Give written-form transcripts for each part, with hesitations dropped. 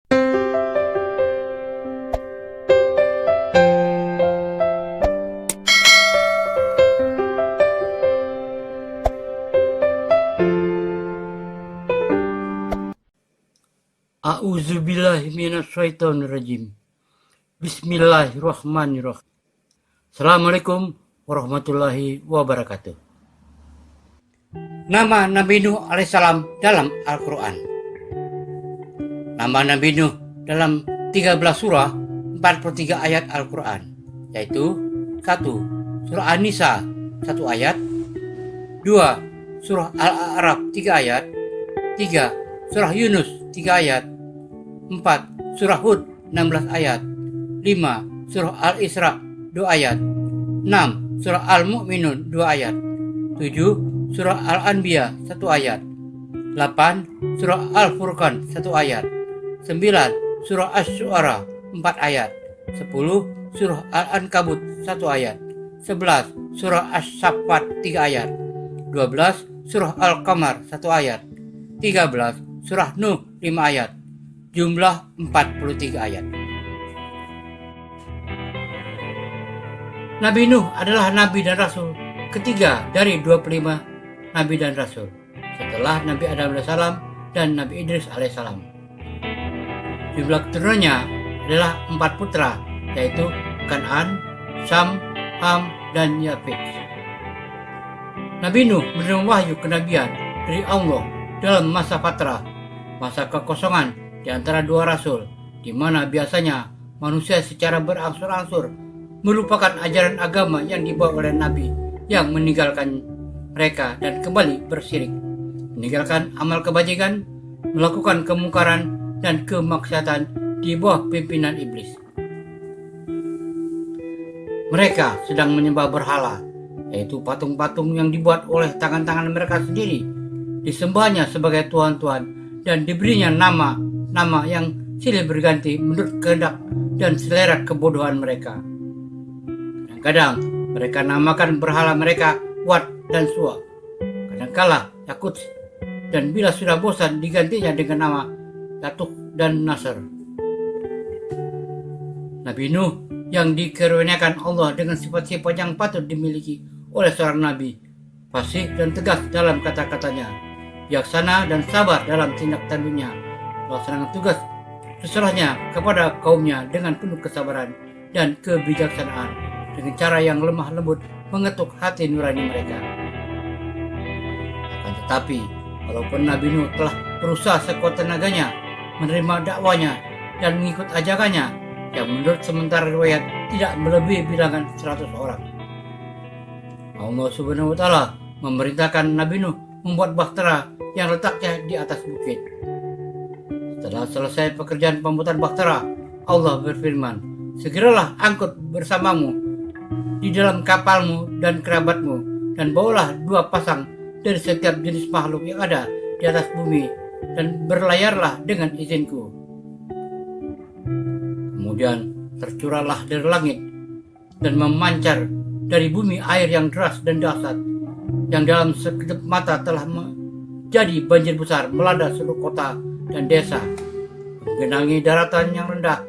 A'udzubillahi minasyaitonirrajim. Bismillahirrahmanirrahim. Assalamualaikum warahmatullahi wabarakatuh. Nama Nabi Nuh alaihissalam dalam Al-Quran. Nama Nabi Nuh dalam 13 surah 43 ayat Al-Quran, yaitu 1. Surah An-Nisa 1 ayat, 2. Surah Al-A'raf 3 ayat, 3. Surah Yunus 3 ayat, 4. Surah Hud 16 ayat, 5. Surah Al-Isra 2 ayat, 6. Surah Al-Mu'minun 2 ayat, 7. Surah Al-Anbiya 1 ayat, 8. Surah Al-Furqan 1 ayat, 9. Surah Asy-Syu'ara 4 ayat, 10. Surah Al-Ankabut 1 ayat, 11. Surah Asy-Saffat 3 ayat, 12. Surah Al-Qamar 1 ayat, 13. Surah Nuh 5 ayat, jumlah 43 ayat. Nabi Nuh adalah Nabi dan Rasul ketiga dari 25 Nabi dan Rasul setelah Nabi Adam AS dan Nabi Idris AS. Jumlah keturunannya adalah 4 putra, yaitu Kan'an, Syam, Ham, dan Yafet. Nabi Nuh menerima wahyu kenabian dari Allah dalam masa fatrah, masa kekosongan di antara dua rasul, di mana biasanya manusia secara berangsur-angsur melupakan ajaran agama yang dibawa oleh Nabi yang meninggalkan mereka dan kembali bersyirik, meninggalkan amal kebajikan, melakukan kemungkaran dan kemaksiatan di bawah pimpinan iblis. Mereka sedang menyembah berhala, yaitu patung-patung yang dibuat oleh tangan-tangan mereka sendiri, disembahnya sebagai tuhan-tuhan dan diberinya nama yang silih berganti menurut kehendak dan selera kebodohan mereka. Kadang-kadang mereka namakan berhala mereka Wat dan Suwa, kadangkala Yakut, dan bila sudah bosan digantinya dengan nama Yatuk dan Nasr. Nabi Nuh yang dikaruniakan Allah dengan sifat-sifat yang patut dimiliki oleh seorang nabi, fasih dan tegas dalam kata-katanya, bijaksana dan sabar dalam tindak tanduknya, melaksanakan tugas terserahnya kepada kaumnya dengan penuh kesabaran dan kebijaksanaan, dengan cara yang lemah lembut mengetuk hati nurani mereka. Akan tetapi, walaupun Nabi Nuh telah berusaha sekuat tenaganya menerima dakwanya dan mengikut ajakannya, yang menurut sementara riwayat tidak melebihi bilangan 100 orang, Allah Subhanahu wa Ta'ala memerintahkan Nabi Nuh membuat bahtera yang letaknya di atas bukit. Setelah selesai pekerjaan pembuatan bahtera, Allah berfirman, "Segeralah angkut bersamamu di dalam kapalmu dan kerabatmu, dan bawalah 2 pasang dari setiap jenis makhluk yang ada di atas bumi, dan berlayarlah dengan izinku." Kemudian tercurahlah dari langit dan memancar dari bumi air yang deras dan dahsyat, yang dalam sekejap mata telah menjadi banjir besar melanda seluruh kota dan desa, menggenangi daratan yang rendah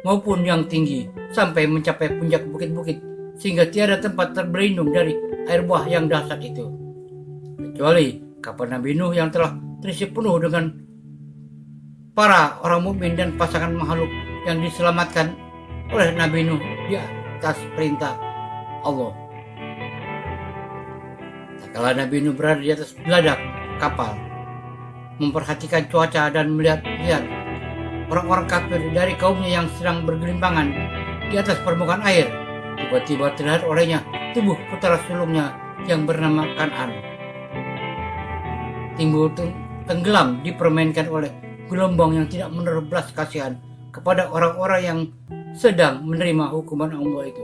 maupun yang tinggi sampai mencapai puncak bukit-bukit, sehingga tiada tempat berlindung dari air buah yang dahsyat itu, kecuali kapal Nabi Nuh yang telah terisi penuh dengan para orang mukmin dan pasangan makhluk yang diselamatkan oleh Nabi Nuh di atas perintah Allah. Tak kala Nabi Nuh berada di atas geladak kapal, memperhatikan cuaca dan melihat orang-orang kafir dari kaumnya yang sedang bergelimpangan di atas permukaan air, tiba-tiba terlihat olehnya tubuh putra sulungnya yang bernama Kan'an timbul tenggelam dipermainkan oleh gelombang yang tidak menaruh belas kasihan kepada orang-orang yang sedang menerima hukuman Allah itu.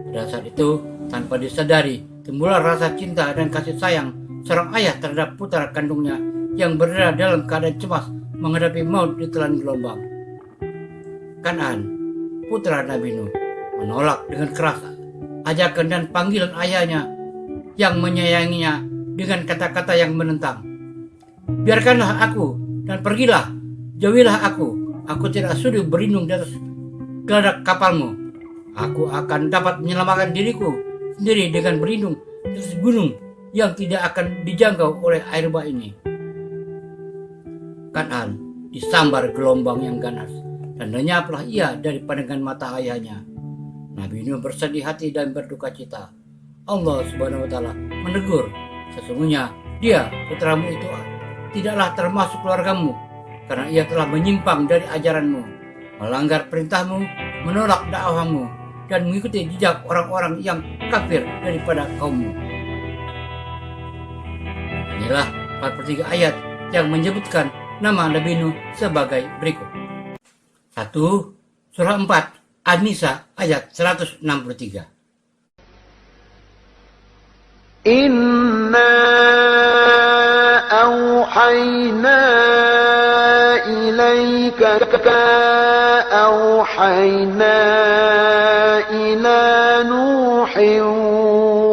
Pada saat itu, tanpa disadari, timbullah rasa cinta dan kasih sayang seorang ayah terhadap putra kandungnya yang berada dalam keadaan cemas menghadapi maut di telan gelombang. Kan'an, putra Nabi Nuh, menolak dengan keras ajakan dan panggilan ayahnya yang menyayanginya dengan kata-kata yang menentang. "Biarkanlah aku dan pergilah, jauhilah aku tidak sudi berlindung di atas geladak kapalmu. Aku akan dapat menyelamatkan diriku sendiri dengan berlindung di atas gunung yang tidak akan dijangkau oleh air bah ini. Kan'an disambar gelombang yang ganas, dan lenyaplah ia dari pandangan mata ayahnya. Nabi Nuh bersedih hati dan berduka cita. Allah Subhanahu wa Ta'ala menegur, sesungguhnya dia, putramu itu, tidaklah termasuk keluargamu, karena ia telah menyimpang dari ajaranmu, melanggar perintahmu, menolak dakwahmu, dan mengikuti jejak orang-orang yang kafir daripada kaummu. Inilah 43 ayat yang menyebutkan nama Nabi Nuh sebagai berikut. 1. Surah 4 An-Nisa ayat 163. Inna awhayna ilaika awhayna ila Nuhin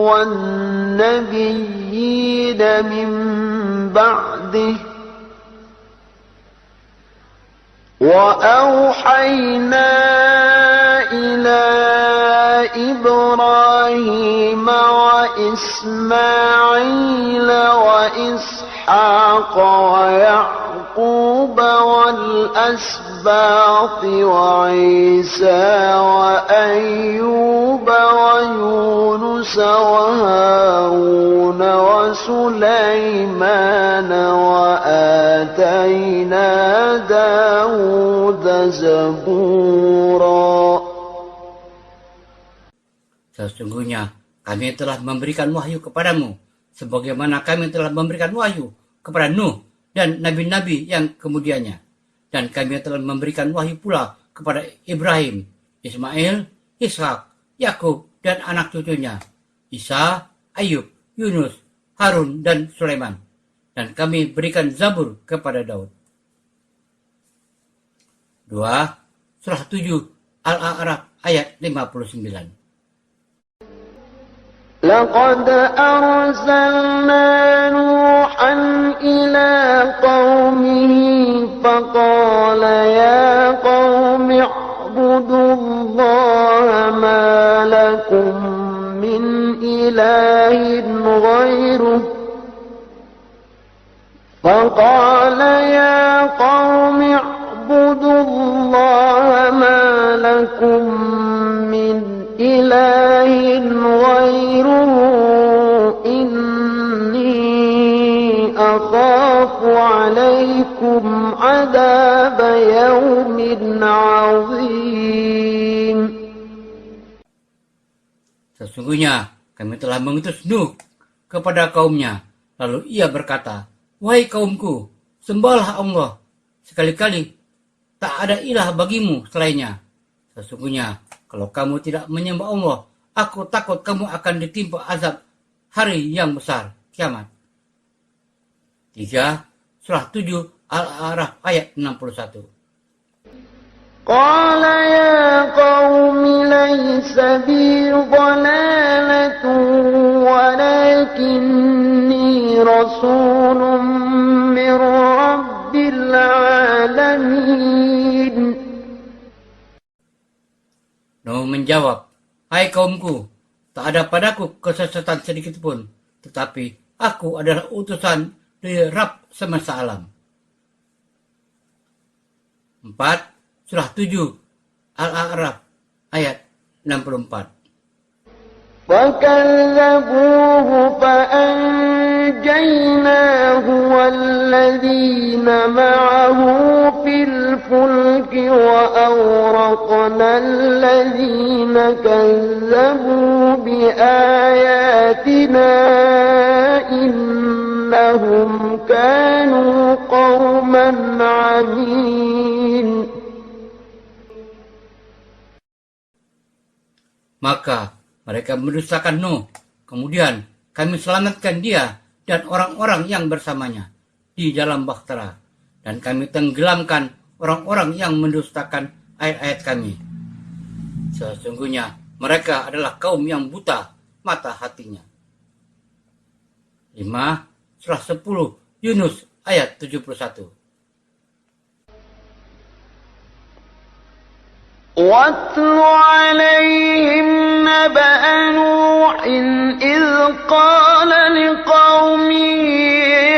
wan nabiyyina min ba'dih wa awhayna ila Ibrahim wa Ismail wa Ishaq wa Ya'qub wal asbaq wa Isa wa Ayyub wa Yunus wa Harun wa Sulaiman wa atayna Dawud zabura. Sesungguhnya kami telah memberikan wahyu kepadamu, sebagaimana kami telah memberikan wahyu kepada Nuh dan nabi-nabi yang kemudiannya. Dan kami telah memberikan wahyu pula kepada Ibrahim, Ismail, Ishak, Yakub dan anak cucunya, Isa, Ayub, Yunus, Harun dan Sulaiman. Dan kami berikan Zabur kepada Daud. 2. Surah 7 Al-A'raf ayat 59. لقد أرسلنا نوحا إلى قومه فقال يا قوم اعبدوا الله ما لكم من إله غيره فقال يا قوم اعبدوا الله ما لكم من إله غيره إني أخاف عليكم عذاب يوم عظيم. Sesungguhnya kami telah mengutus Nuh kepada kaumnya, lalu ia berkata, wahai kaumku, sembahlah Allah, sekali-kali tak ada ilah bagimu selainnya. Sesungguhnya kalau kamu tidak menyembah Allah, aku takut kamu akan ditimpa azab hari yang besar, kiamat. 3. Surah 7 Al-A'raf ayat 61. قال يا قوم ليس بي ضلالة ولكني رسول من رب العالمين. Nuh menjawab, hai kaumku, tak ada padaku kesesatan sedikit pun, tetapi aku adalah utusan dari Rabb semesta alam. 4. Surah 7 Al-A'raf ayat 64. فكذبوه فأنجيناه والذين معه في الفلك وأورقنا الذين كذبوا بآياتنا إنهم كانوا قوما عمين. Maka mereka mendustakan Nuh. Kemudian kami selamatkan dia dan orang-orang yang bersamanya di dalam bahtera. Dan kami tenggelamkan orang-orang yang mendustakan ayat-ayat kami. Sesungguhnya mereka adalah kaum yang buta mata hatinya. 5. Surah 10 Yunus ayat 71. واتل عليهم نبأ نوح إذ قال لقومه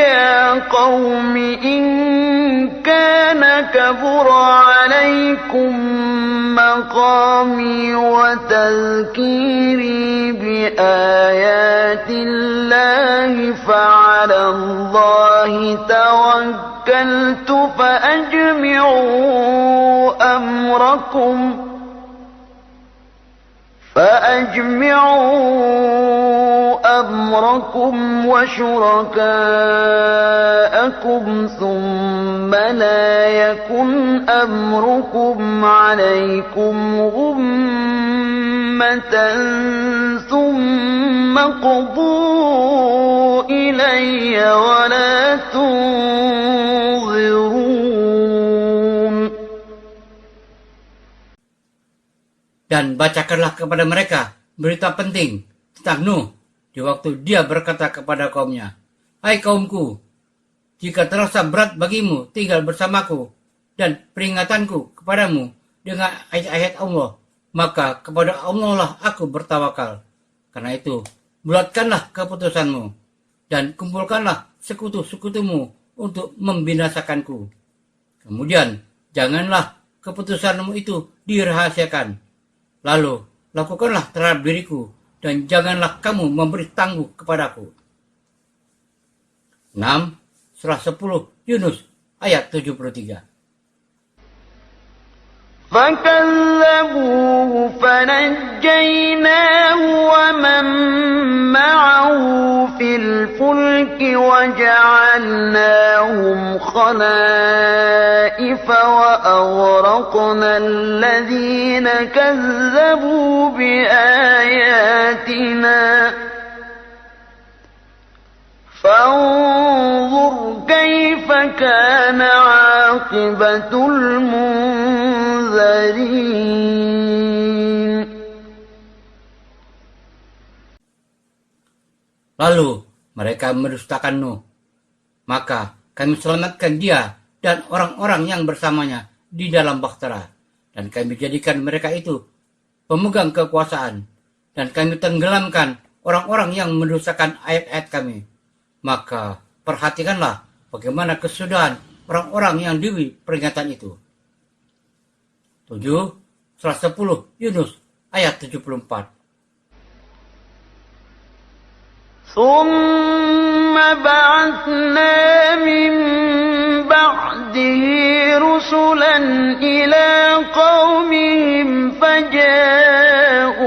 يا قوم إن كان كبر عليكم مقامي وتذكيري بآيات الله فعلى الله توكلت فأجمعوا أمركم وشركاءكم ثم لا يكن أمركم عليكم غمة ثم قضوا إلي ولا تنظرون. Dan bacakanlah kepada mereka berita penting tentang Nuh di waktu dia berkata kepada kaumnya, "Hai kaumku, jika terasa berat bagimu tinggal bersamaku dan peringatanku kepadamu dengan ayat-ayat Allah, maka kepada Allah lah aku bertawakal. Karena itu, bulatkanlah keputusanmu dan kumpulkanlah sekutu-sekutumu untuk membinasakanku. Kemudian, janganlah keputusanmu itu dirahasiakan. Lalu, lakukanlah terhadap diriku, dan janganlah kamu memberi tangguh kepadaku." 6. Surah 10 Yunus ayat 73. فكذبوه فنجيناه ومن معه في الفلك وجعلناهم خلائف وأغرقنا الذين كذبوا بآياتنا فانظر كيف كان عاقبة المنذرين. Lalu mereka mendustakan Nuh, maka kami selamatkan dia dan orang-orang yang bersamanya di dalam bahtera, dan kami jadikan mereka itu pemegang kekuasaan, dan kami tenggelamkan orang-orang yang mendustakan ayat-ayat kami. Maka perhatikanlah bagaimana kesudahan orang-orang yang diberi peringatan itu. 7. Surah 10 Yunus ayat 74. ثم بعثنا من بعده رسلا إلى قومهم فجاءوهم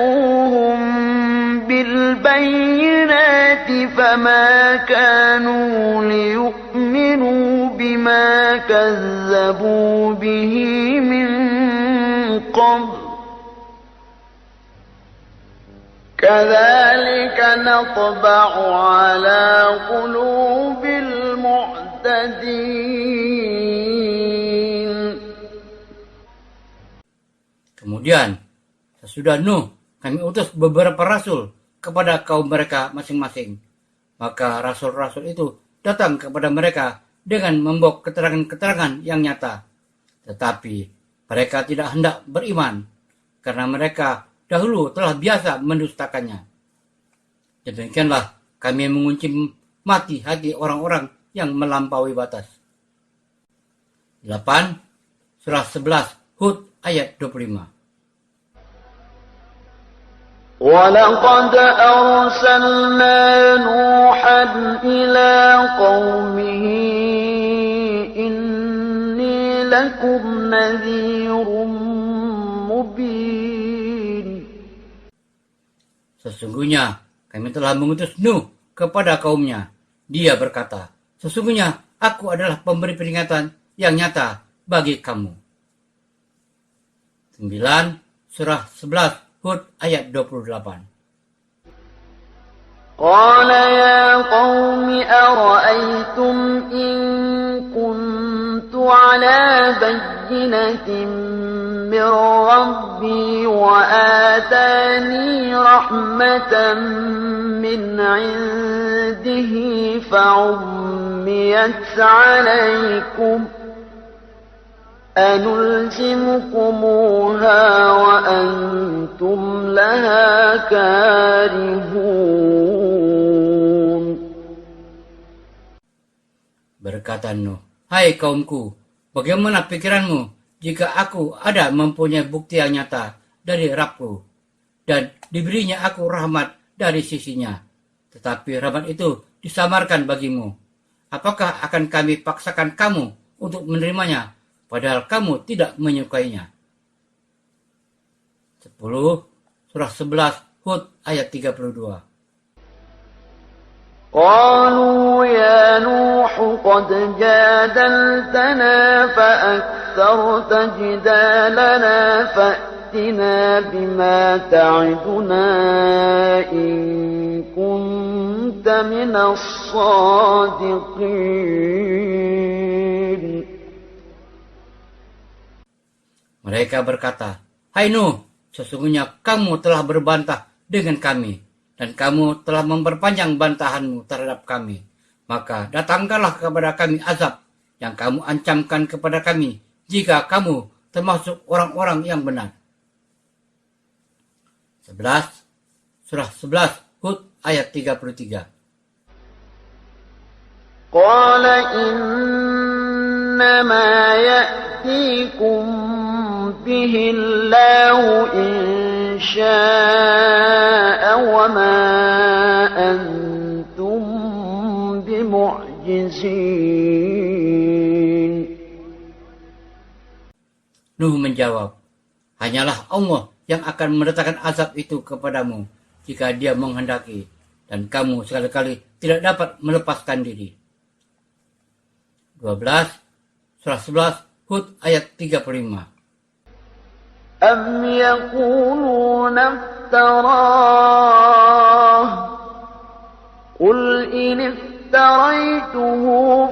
بالبينات فما كانوا ليؤمنوا بما كذبوا به من قبل كذلك نطبع على قلوب المعتدين. Kemudian sesudah Nuh kami utus beberapa rasul kepada kaum mereka masing-masing. Maka rasul-rasul itu datang kepada mereka dengan membawa keterangan-keterangan yang nyata. Tetapi mereka tidak hendak beriman karena mereka dahulu telah biasa mendustakannya. Demikianlah kami mengunci mati hati orang-orang yang melampaui batas. 8. Surah 11 Hud ayat 25. وَلَقَدْ أَرْسَلْنَا نُوحًا إِلَى قَوْمِهِ إِنِّي لَكُمْ نَذِيرٌ مُبِينٌ. Sesungguhnya kami telah mengutus Nuh kepada kaumnya. Dia berkata, sesungguhnya aku adalah pemberi peringatan yang nyata bagi kamu. 9. Surah 11 Hud ayat 28. قال يا قوم أرأيتم إن كنت على بينة من ربي وآتاني رحمة من عنده أنلزمكموها وأنتم لها كارهون. Berkata Nuh, "Hai kaumku, bagaimana pikiranmu jika aku ada mempunyai bukti yang nyata dari Rabbku dan diberinya aku rahmat dari sisinya, tetapi rahmat itu disamarkan bagimu? Apakah akan kami paksakan kamu untuk menerimanya, padahal kamu tidak menyukainya?" 10 Surah 11 Hud ayat 32. قالوا يا نوح قد جادلتنا فأكثرت جدالنا فأتنا بما تعدنا إن كنت من الصادقين. Mereka berkata, "Hai Nuh, sesungguhnya kamu telah berbantah dengan kami, dan kamu telah memperpanjang bantahanmu terhadap kami. Maka datangkanlah kepada kami azab yang kamu ancamkan kepada kami, jika kamu termasuk orang-orang yang benar." 11 Surah 11 Hud ayat 33. قال إنما يأتيكم به الله إن شاء وما أنتم بمعجزين. Nuh menjawab, "Hanyalah Allah yang akan mendatangkan azab itu kepadamu jika Dia menghendaki, dan kamu sekali-kali tidak dapat melepaskan diri." 12 Surah 11 Hud ayat 35. أم يقولون افتراه قل إن افتريته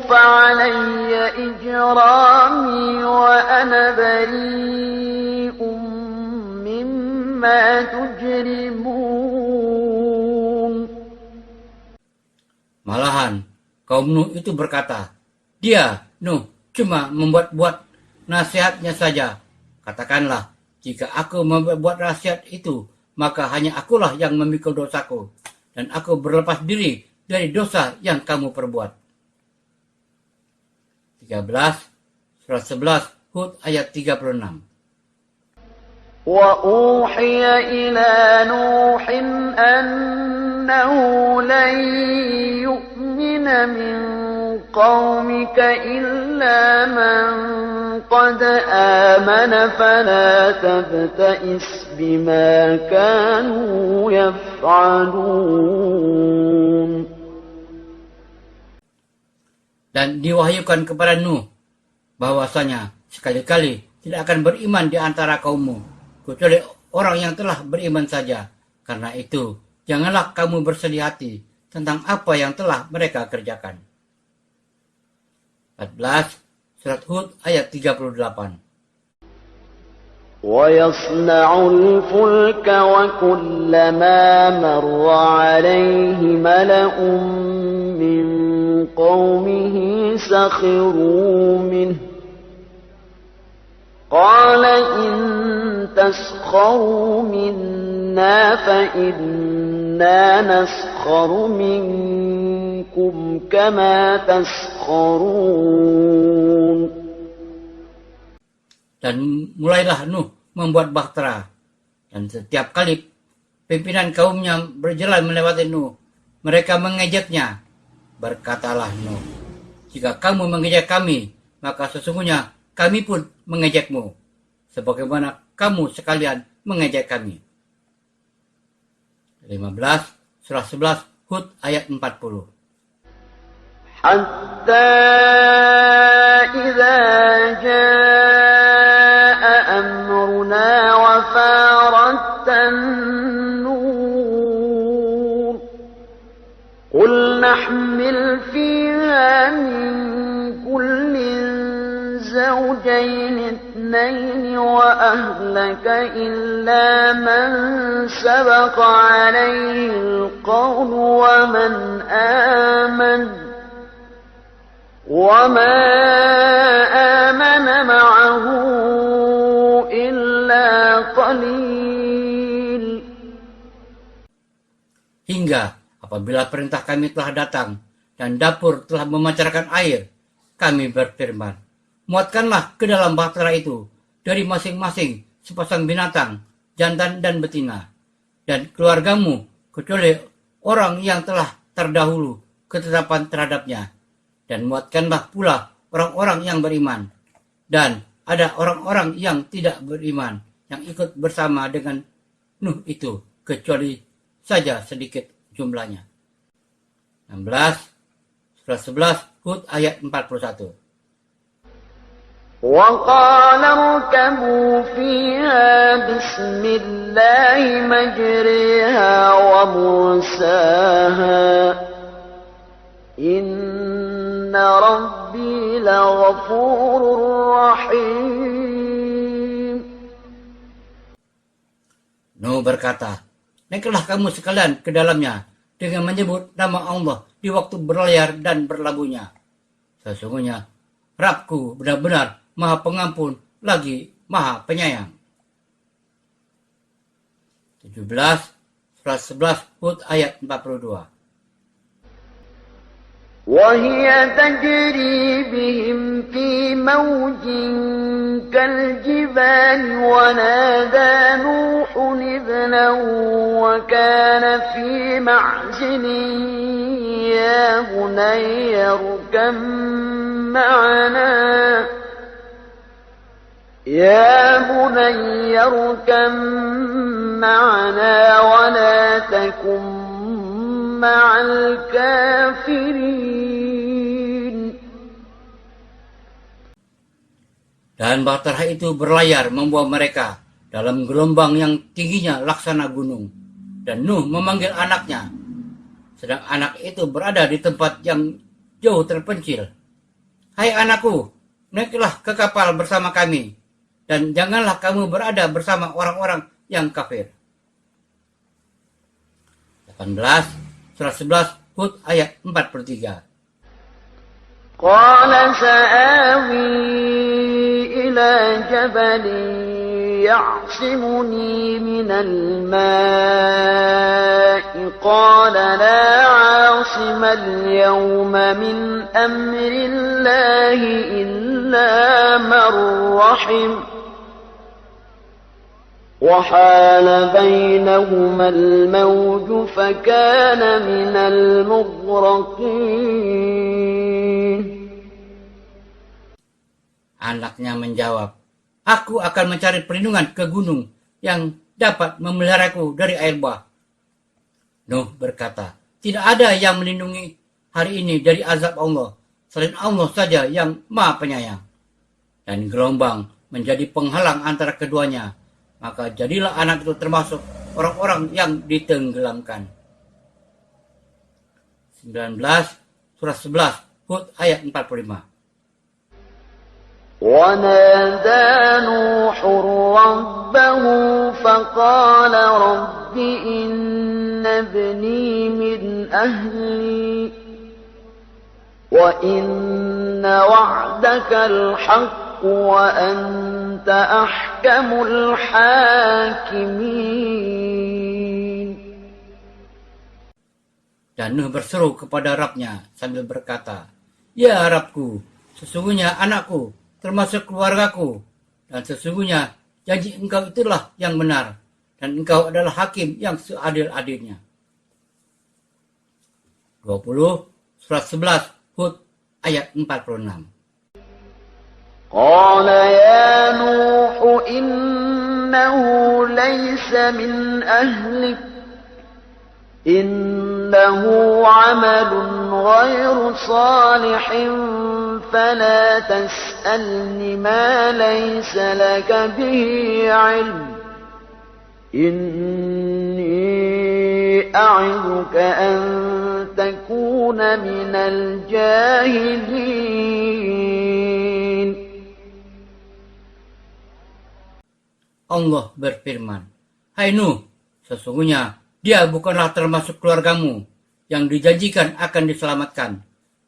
فعلي إجرامي وأنا بريء مما تجرمون. Malahan kaum Nuh itu berkata, "Dia, Nuh, cuma membuat-buat nasihatnya saja." Katakanlah, jika aku membuat nasihat itu, maka hanya akulah yang memikul dosaku, dan aku berlepas diri dari dosa yang kamu perbuat. 13 Surah 11 Hud ayat 36. وأوحي إلى نوح أنه لن يؤمن من قومك إلا من قد آمن فلا تبتئس بما كانوا يفعلون. Dan diwahyukan kepada Nuh bahwasanya sekali-kali tidak akan beriman di antara kaummu kecuali orang yang telah beriman saja. Karena itu, janganlah kamu bersedih hati tentang apa yang telah mereka kerjakan. 14 Surat Hud ayat 38. ويصنع الفلك وكلما مر عليه ملأ من قومه سخروا منه قال إن تسخروا منا فإنا نسخر منكم كما تسخرون. Dan mulailah Nuh membuat bahtera, dan setiap kali pimpinan kaumnya berjalan melewati Nuh, mereka mengejeknya. Berkatalah Nuh, "Jika kamu mengejek kami, maka sesungguhnya kami pun mengejekmu, sebagaimana kamu sekalian mengejek kami." 15 Surah 11 Hud ayat 40. حتى إذا جاء أمرنا وفارت النور قل نحمل فيها من كل زوجين اثنين وأهلك إلا من سبق عليه القول وما آمن معه إلا قليل. Hingga apabila perintah kami telah datang dan dapur telah memancarkan air, kami berfirman, muatkanlah ke dalam bahtera itu dari masing-masing sepasang binatang, jantan dan betina, dan keluargamu, kecuali orang yang telah terdahulu ketetapan terhadapnya. Dan muatkanlah pula orang-orang yang beriman. Dan ada orang-orang yang tidak beriman yang ikut bersama dengan Nuh itu, kecuali saja sedikit jumlahnya. 16, surah 11, Hud ayat 41. وقال اركبوا فيها بسم الله مجريها ومرساها إن ربي لغفور رحيم. Nuh berkata, naiklah kamu sekalian ke dalamnya dengan menyebut nama Allah di waktu berlayar dan berlabuhnya. Sesungguhnya Rabbku benar-benar Maha Pengampun lagi Maha Penyayang. 17, surah 11, Hud ayat 42. وهي تجري بهم في موج كالجبال ونادى نوح ابنه وكان في معزل يا بني اركب معنا ولا تكن مع الكافرين. Dan bahtera itu berlayar membawa mereka dalam gelombang yang tingginya laksana gunung. Dan Nuh memanggil anaknya, sedang anak itu berada di tempat yang jauh terpencil. Hai anakku, naiklah ke kapal bersama kami, dan janganlah kamu berada bersama orang-orang yang kafir. 18, surah 11, Hud ayat 43. قال سآوي إلى جبل يعصمني من الماء قال لا عاصم اليوم من أمر الله إلا من رحم وحال بينهما الموج فكان من المغرقين. Anaknya menjawab, aku akan mencari perlindungan ke gunung yang dapat memeliharaku dari air bah. Nuh berkata, tidak ada yang melindungi hari ini dari azab Allah, selain Allah saja yang Maha Penyayang. Dan gelombang menjadi penghalang antara keduanya, maka jadilah anak itu termasuk orang-orang yang ditenggelamkan. 19, surah 11, Hud ayat 45. ونادى نوح ربه فقال رب إن ابني من أهلي وإن وعدك الحق وأنت أحكم الحاكمين. Dan Nuh berseru kepada Rabbnya sambil berkata, ya Rabbku, sesungguhnya anakku termasuk keluargaku, dan sesungguhnya janji engkau itulah yang benar, dan engkau adalah hakim yang seadil-adilnya. 20, surat 11, Hud ayat 46. قال يا نوح إنه ليس من أهلك إنه عمل غير صالح فلا تسألني ما ليس لك به علم إني أعظك أن تكون من الجاهلين. Allah berfirman, hai Nuh, sesungguhnya dia bukanlah termasuk keluargamu yang dijanjikan akan diselamatkan.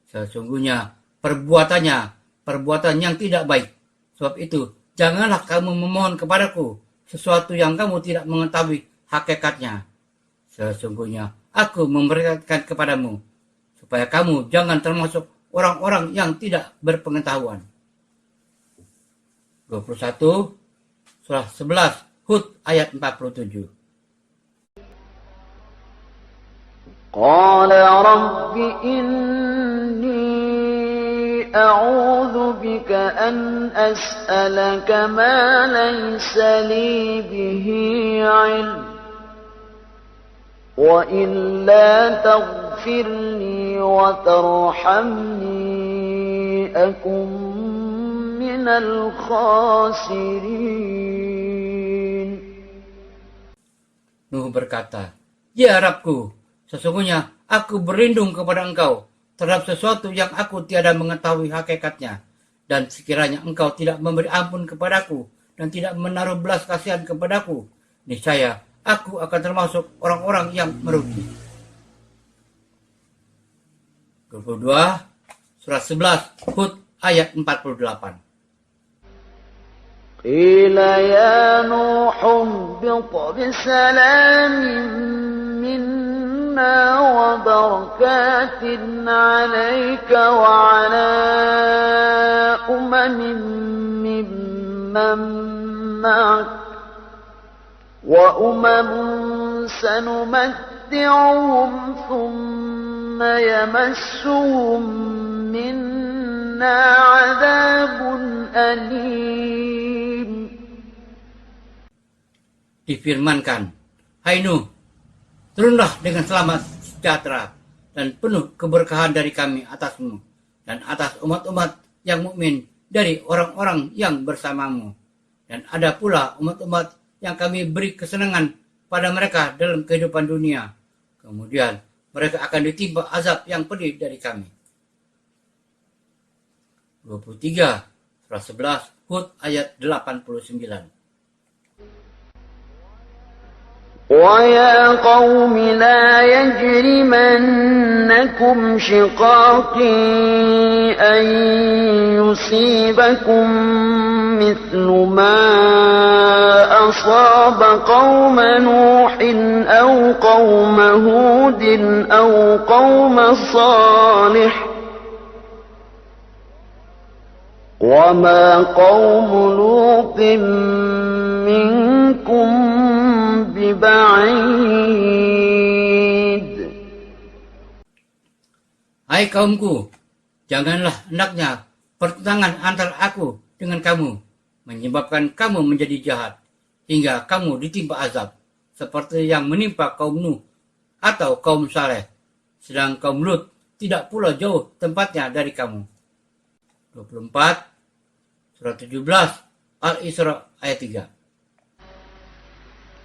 Sesungguhnya perbuatan yang tidak baik. Sebab itu, janganlah kamu memohon kepadaku sesuatu yang kamu tidak mengetahui hakikatnya. Sesungguhnya aku memperingatkan kepadamu, supaya kamu jangan termasuk orang-orang yang tidak berpengetahuan. 21 surah 11 Hud ayat 47. Qala rabbi inni a'udzu bika an as'alaka ma laysa li bihi 'ilm wa illa taghfir li wa tarhamni akum minal khasirin. Nuh berkata, "Ya Rabbku, sesungguhnya aku berlindung kepada Engkau terhadap sesuatu yang aku tiada mengetahui hakikatnya, dan sekiranya Engkau tidak memberi ampun kepadaku dan tidak menaruh belas kasihan kepadaku, niscaya aku akan termasuk orang-orang yang merugi." 22 surah 11 Hud ayat 48. Qila ya Nuh ihbit bisalamin minna wa barakatin 'alaika wa 'ala umamin mimman ma'ak wa umamun sanumatti'uhum thumma yamassuhum minna 'adzabun alim. Difirmankan, "Hai Nuh, turunlah dengan selamat sejahtera dan penuh keberkahan dari kami atasmu dan atas umat-umat yang mukmin dari orang-orang yang bersamamu. Dan ada pula umat-umat yang kami beri kesenangan pada mereka dalam kehidupan dunia. Kemudian mereka akan ditimpa azab yang pedih dari kami." 23 surah 11 Hud ayat 89. وَيَا قَوْمِ لَا يَجْرِمَنَّكُمْ شِقَاقِي أَن يُصِيبَكُم مِّثْلُ مَا أَصَابَ قَوْمَ نُوحٍ أَوْ قَوْمَ هُودٍ أَوْ قَوْمَ صَالِحٍ وَمَا قَوْمُ لُوطٍ مِّنكُمْ بِبَعِيدٍ. Hai kaumku, janganlah hendaknya pertentangan antara aku dengan kamu menyebabkan kamu menjadi jahat hingga kamu ditimpa azab seperti yang menimpa kaum Nuh atau kaum Saleh, sedang kaum Lut tidak pula jauh tempatnya dari kamu. 24 surah 17 Al-Isra ayat 3.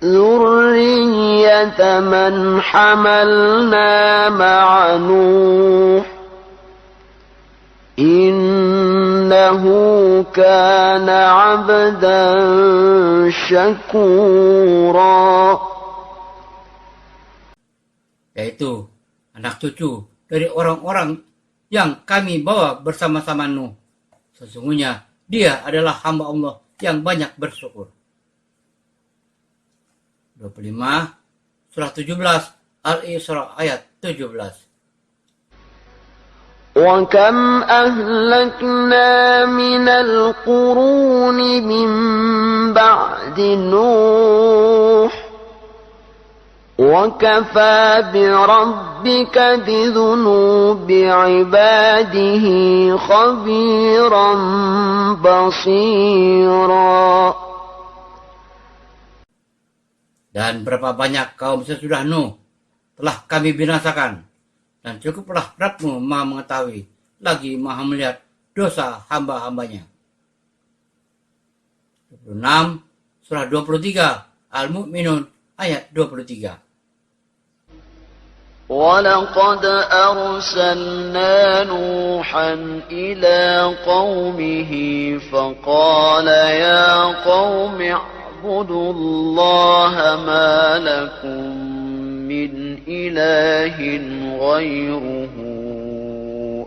ذُرِّيَّةَ مَنْ حَمَلْنَا مَعَ نُوحٍ إِنَّهُ كَانَ عَبْدًا شَكُورًا. Yaitu anak cucu dari orang-orang yang kami bawa bersama-sama Nuh. Sesungguhnya dia adalah hamba Allah yang banyak bersyukur. 25 surah 17 Al-Isra ayat 17. وَكَمْ أَهْلَكْنَا مِنَ الْقُرُونِ مِنْ بَعْدِ نُوحٍ وَكَفَى بِرَبِّكَ بِذُنُوبِ عِبَادِهِ خَبِيرًا بَصِيرًا. Dan berapa banyak kaum sesudah Nuh telah kami binasakan, dan cukuplah Rabbmu maha mengetahui, lagi maha melihat dosa hamba-hambanya. 26 surah 23 Al-Mu'minun ayat 23. وَلَقَدْ أَرْسَلْنَا نُوحًا إِلَى قَوْمِهِ فَقَالَ يَا قَوْمِ اعْبُدُوا اللَّهَ مَا لَكُم مِّنْ إِلَٰهٍ غَيْرُهُ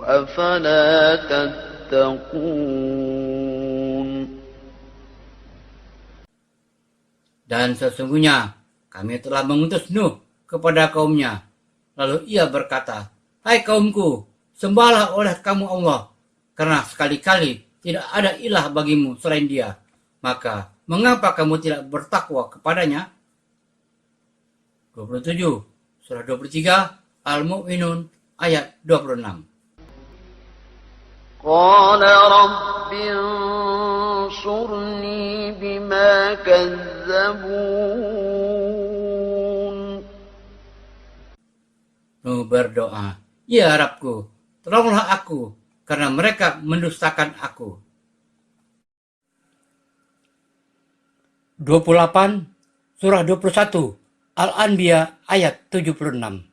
أفلا تتقون Dan sesungguhnya kami telah mengutus Nuh kepada kaumnya. Lalu ia berkata, "Hai kaumku, sembahlah oleh kamu Allah, karena sekali-kali tidak ada ilah bagimu selain Dia. Maka mengapa kamu tidak bertakwa kepadanya?" 27, surah 23, Al-Mu'minun ayat 26. قال رب انصرني بما كذبون Nuh berdoa, "Ya Rabbku, tolonglah aku, karena mereka mendustakan aku." 28, surah 21, Al-Anbiya ayat 76.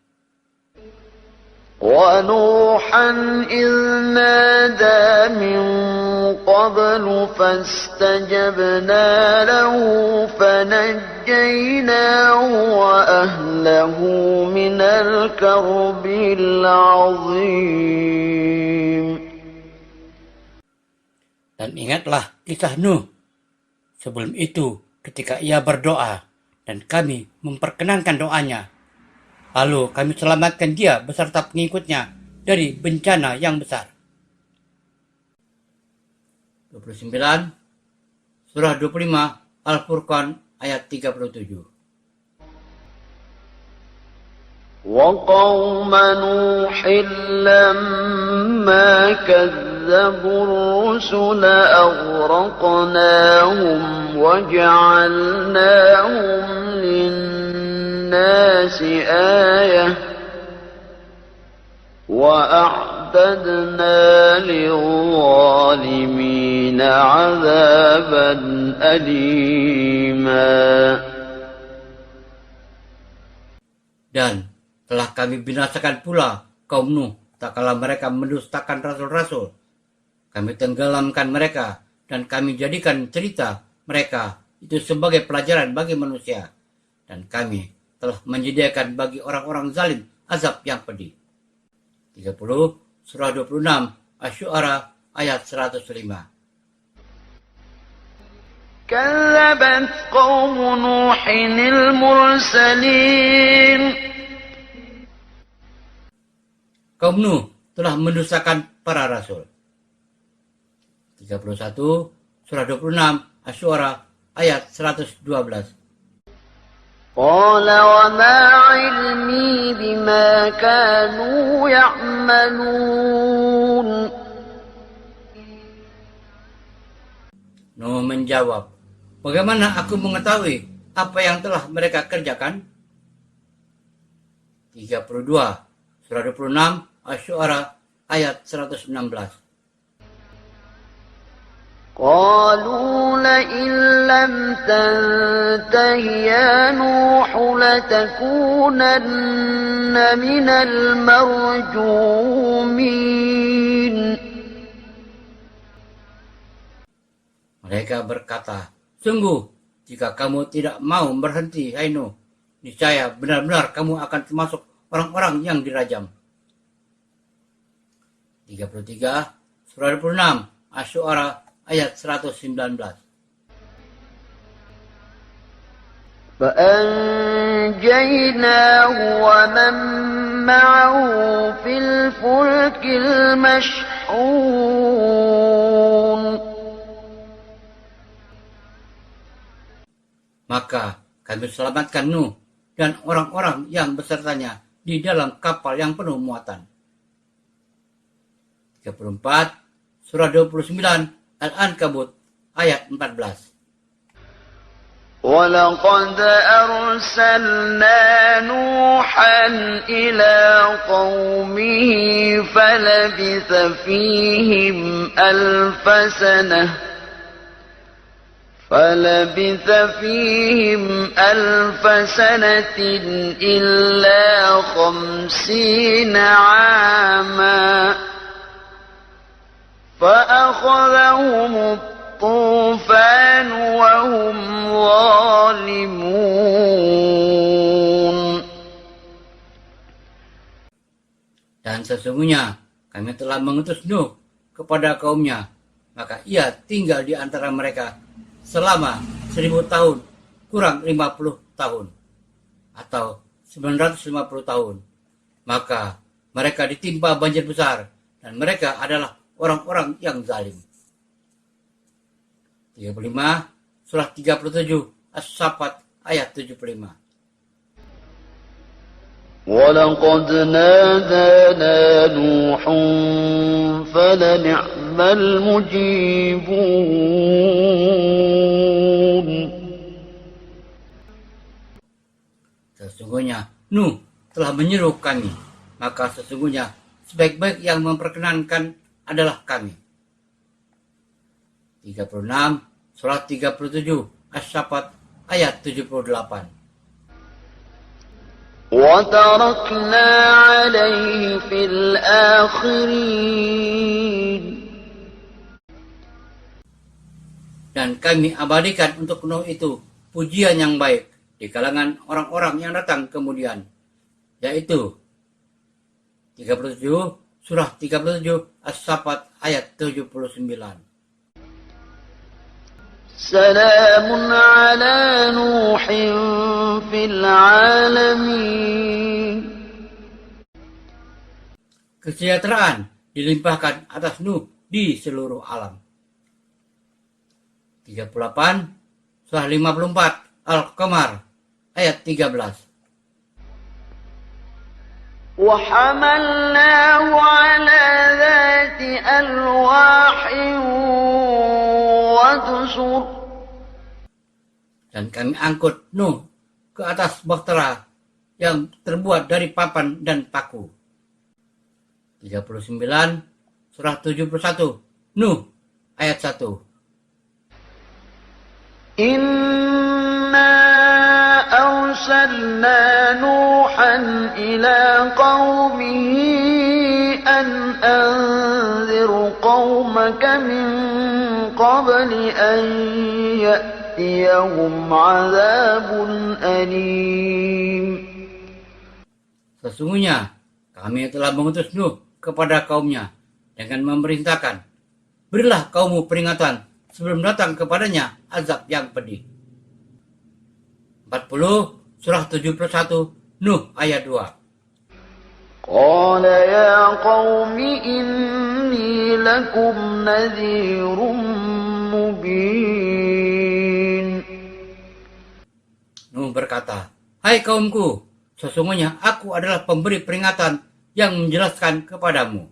ونوحا إذ نادى من قبل فاستجبنا له فنجيناه وأهله من الكرب العظيم. Dan ingatlah kisah Nuh. Sebelum itu, ketika ia berdoa, dan kami memperkenankan doanya, lalu kami selamatkan dia beserta pengikutnya dari bencana yang besar. 29, surah 25, Al-Furqan ayat 37. وقوم نوح لما كذبوا الرسل أغرقناهم وجعلناهم للناس آية وأعتدنا للظالمين عذابا أليما. Dan telah kami binasakan pula kaum Nuh tak kala mereka mendustakan rasul-rasul. Kami tenggelamkan mereka dan kami jadikan cerita mereka itu sebagai pelajaran bagi manusia. Dan kami telah menyediakan bagi orang-orang zalim azab yang pedih. 30, surah 26, Asy-Syu'ara ayat 105. كذبت قوم نوح المرسلين. Kaum Nuh telah mendustakan para rasul. 31, surah 26, Asy-Syu'ara ayat 112. قال وما علمي بما كانوا يعملون. Nuh menjawab, "Bagaimana aku mengetahui apa yang telah mereka kerjakan?" 32, surah 26, Asy-Syu'ara ayat 116. قالوا لئن لم تنته يا نوح لتكونن من المرجومين. Mereka berkata, "Sungguh, jika kamu tidak mau berhenti, hai Nuh, niscaya benar-benar kamu akan termasuk orang-orang yang dirajam." 33, surah 26, Asy-Syu'ara ayat 119. فأنجيناه ومن معه في الفلك المشحون. Maka kami selamatkan Nuh dan orang-orang yang besertanya di dalam kapal yang penuh muatan. 34, surah 29, Al-Ankabut ayat 14. ولقد أرسلنا نوحا إلى قومه فلبث فيهم ألف سنة إلا 50 عاما فأخذهم الطوفان وهم ظالمون. Dan sesungguhnya Kami telah mengutus Nuh kepada kaumnya, maka ia tinggal di antara mereka selama 1000 tahun kurang 50 tahun atau 950 tahun. Maka mereka ditimpa banjir besar dan mereka adalah orang-orang yang zalim. 35 surah 37 As-Saffat ayat 75. ولقد نادانا نوح فلنعم المجيبون. Sesungguhnya Nuh telah menyeru kami, maka sesungguhnya sebaik-baik yang memperkenankan adalah kami. 36 surah 37 As-Saffat ayat 78. وتركنا عليه في الآخرين. Dan kami abadikan untuk Nuh itu pujian yang baik di kalangan orang-orang yang datang kemudian, yaitu 37 surah 37 As-Saffat ayat 79. سلام على نوح في العالمين. Kesejahteraan dilimpahkan atas Nuh di seluruh alam. 38 surah 54 Al-Qamar ayat 13. وحملناه على ذات ألواح ودسر. Dan kami angkut Nuh ke atas bahtera yang terbuat dari papan dan paku. 39 surah 71 Nuh ayat 1. إنا أرسلنا نوحا إلى قومه أن أنذر قومك من قبل أن يأتيهم عذاب أليم. Sesungguhnya kami telah mengutus Nuh kepada kaumnya dengan memerintahkan, berilah kaummu peringatan sebelum datang kepadanya azab yang pedih. 40 surah 71 Nuh ayat 2. قال يا قوم إني لكم نذير مبين. Nuh berkata, hai kaumku, sesungguhnya aku adalah pemberi peringatan yang menjelaskan kepadamu.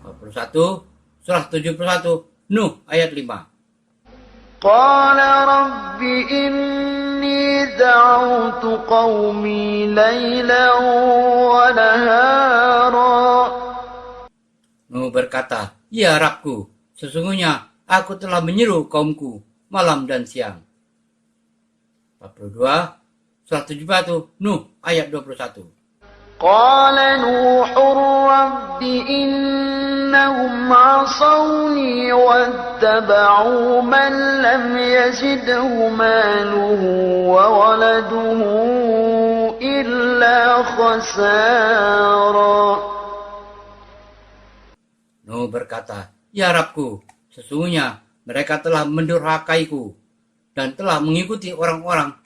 41 surah 71 Nuh ayat 5. قال رب إني دعوت قومي ليلا ونهارا. Nuh berkata, ya Rabbku, sesungguhnya aku telah menyeru kaumku malam dan siang. 42 surah 71 Nuh ayat 21. قال نوح رب إنهم عصوني واتبعوا من لم يزده ماله وولده إلا خسارا. Nuh berkata, ya Rabbku, sesungguhnya mereka telah mendurhakaiku dan telah mengikuti orang-orang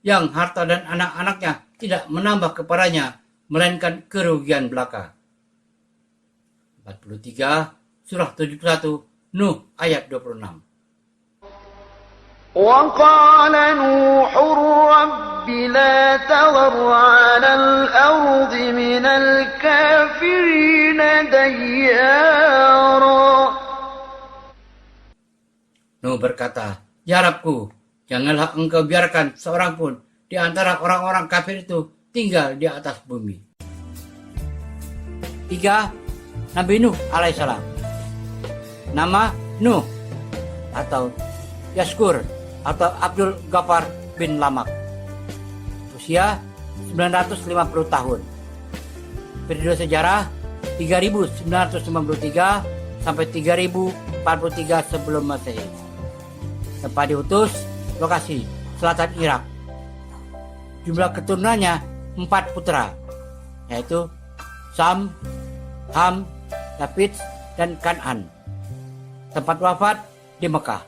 yang harta dan anak-anaknya tidak menambah kepadanya melainkan kerugian belaka. 43 surah 71 Nuh ayat 26. وقال نوح رب لا تذر على الأرض من الكافرين ديارا. Nuh berkata, ya Rabbku, janganlah engkau biarkan seorang pun di antara orang-orang kafir itu tinggal di atas bumi. 3. Nabi Nuh alaihissalam. Nama Nuh atau Yaskur atau Abdul Ghaffar bin Lamak. Usia 950 tahun. Periode sejarah 3953 sampai 3043 sebelum Masehi. Tempat diutus, lokasi selatan Irak. Jumlah keturunannya 4 putra, yaitu Sam, Ham, Yafet, dan Kan'an. Tempat wafat di Mekah.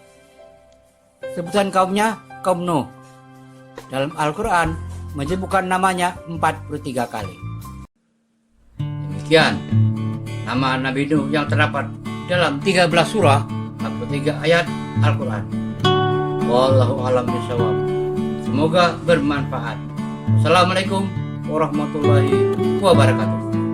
Sebutan kaumnya kaum Nuh. Dalam Al-Quran menyebutkan namanya 43 kali. Demikian nama Nabi Nuh yang terdapat dalam 13 surah 43 ayat Al-Quran. Wallahu a'lam bishawab. Semoga bermanfaat. Assalamualaikum warahmatullahi wabarakatuh.